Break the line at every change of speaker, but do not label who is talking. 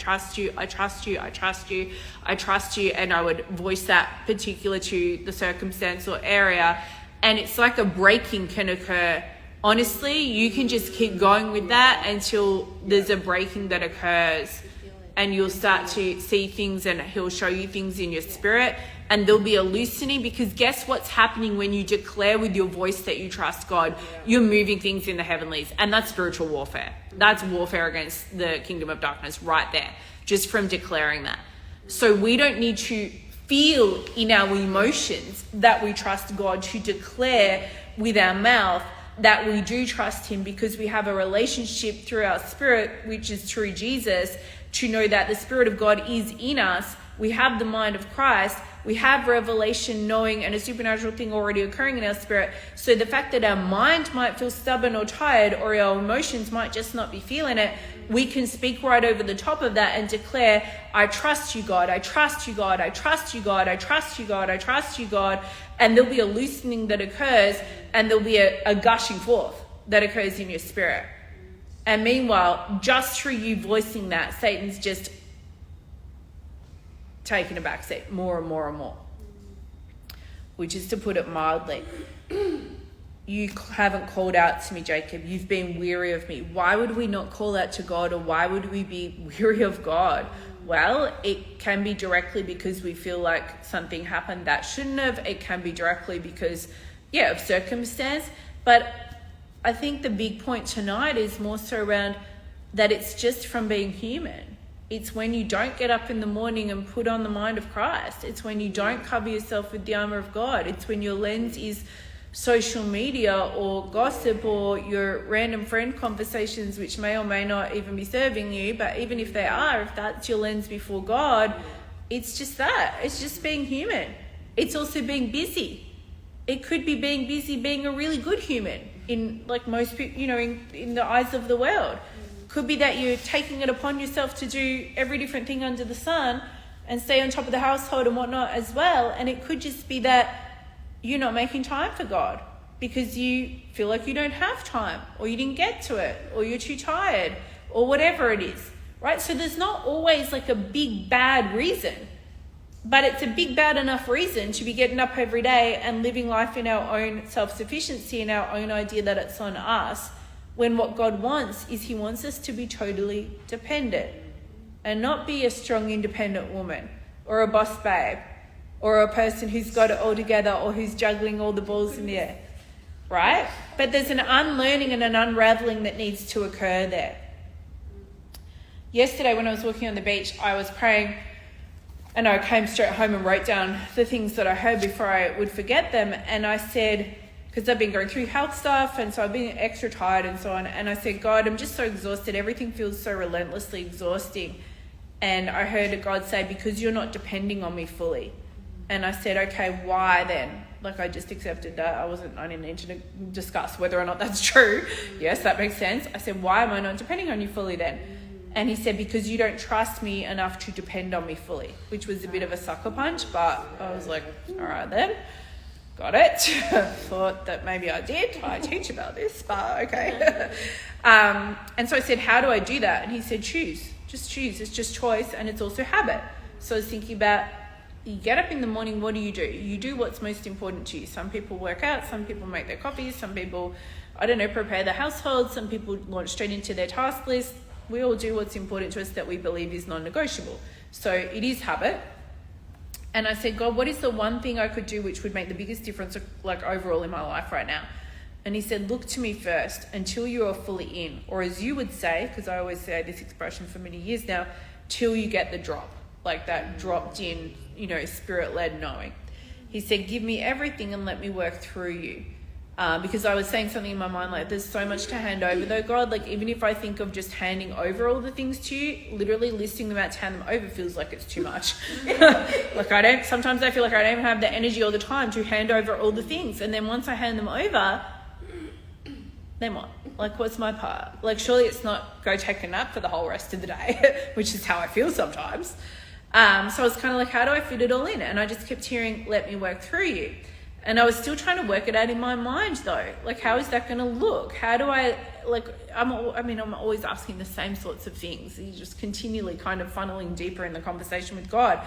trust you, I trust you, I trust you, I trust you. And I would voice that particular to the circumstance or area. And it's like a breaking can occur. Honestly, you can just keep going with that until there's a breaking that occurs. And you'll start to see things, and he'll show you things in your spirit, and there'll be a loosening, because guess what's happening when you declare with your voice that you trust God? You're moving things in the heavenlies, and that's spiritual warfare. That's warfare against the kingdom of darkness right there, just from declaring that. So we don't need to feel in our emotions that we trust God to declare with our mouth that we do trust him, because we have a relationship through our spirit, which is through Jesus, to know that the Spirit of God is in us. We have the mind of Christ. We have revelation, knowing, and a supernatural thing already occurring in our spirit. So the fact that our mind might feel stubborn or tired, or our emotions might just not be feeling it, we can speak right over the top of that and declare, I trust you, God. I trust you, God. I trust you, God. I trust you, God. I trust you, God. And there'll be a loosening that occurs, and there'll be a gushing forth that occurs in your spirit. And meanwhile, just through you voicing that, Satan's just taking a backseat more and more and more. Which is, to put it mildly, you haven't called out to me, Jacob. You've been weary of me. Why would we not call out to God, or why would we be weary of God? Well, it can be directly because we feel like something happened that shouldn't have. It can be directly because, of circumstance. But I think the big point tonight is more so around that it's just from being human. It's when you don't get up in the morning and put on the mind of Christ. It's when you don't cover yourself with the armor of God. It's when your lens is social media or gossip or your random friend conversations, which may or may not even be serving you. But even if they are, if that's your lens before God, it's just that. It's just being human. It's also being busy. It could be being busy, being a really good human in, like most people, in the eyes of the world. Could be that you're taking it upon yourself to do every different thing under the sun and stay on top of the household and whatnot as well. And it could just be that you're not making time for God because you feel like you don't have time, or you didn't get to it, or you're too tired, or whatever it is, right? So there's not always like a big bad reason, but it's a big bad enough reason to be getting up every day and living life in our own self-sufficiency and our own idea that it's on us, when what God wants is he wants us to be totally dependent and not be a strong, independent woman or a boss babe or a person who's got it all together or who's juggling all the balls in the air, right? But there's an unlearning and an unraveling that needs to occur there. Yesterday when I was walking on the beach, I was praying, and I came straight home and wrote down the things that I heard before I would forget them. And I said, because I've been going through health stuff, and so I've been extra tired and so on. And I said, God, I'm just so exhausted. Everything feels so relentlessly exhausting. And I heard God say, because you're not depending on me fully. And I said, okay, why then? Like, I just accepted that. I didn't need to discuss whether or not that's true. Yes, that makes sense. I said, why am I not depending on you fully then? And he said, because you don't trust me enough to depend on me fully, which was a bit of a sucker punch, but I was like, all right then, got it. Thought that maybe I did. I teach about this, but okay. And so I said, how do I do that? And he said, choose. Just choose. It's just choice, and it's also habit. So I was thinking about, you get up in the morning, what do? You do what's most important to you. Some people work out, some people make their coffees, some people, prepare the household, some people launch straight into their task list. We all do what's important to us that we believe is non-negotiable. So it is habit. And I said, God, what is the one thing I could do which would make the biggest difference, like, overall in my life right now? And he said, look to me first until you are fully in. Or as you would say, because I always say this expression for many years now, till you get the drop, like that dropped in, spirit-led knowing. He said, give me everything and let me work through you. Because I was saying something in my mind, like, there's so much to hand over though, God. Like, even if I think of just handing over all the things to you, literally listing them out to hand them over feels like it's too much. Sometimes I feel like I don't even have the energy all the time to hand over all the things. And then once I hand them over, then what? Like, what's my part? Like, surely it's not go take a nap for the whole rest of the day, which is how I feel sometimes. So I was kind of like, how do I fit it all in? And I just kept hearing, let me work through you. And I was still trying to work it out in my mind though. Like, how is that going to look? How do I, like, I'm always asking the same sorts of things. You're just continually kind of funneling deeper in the conversation with God.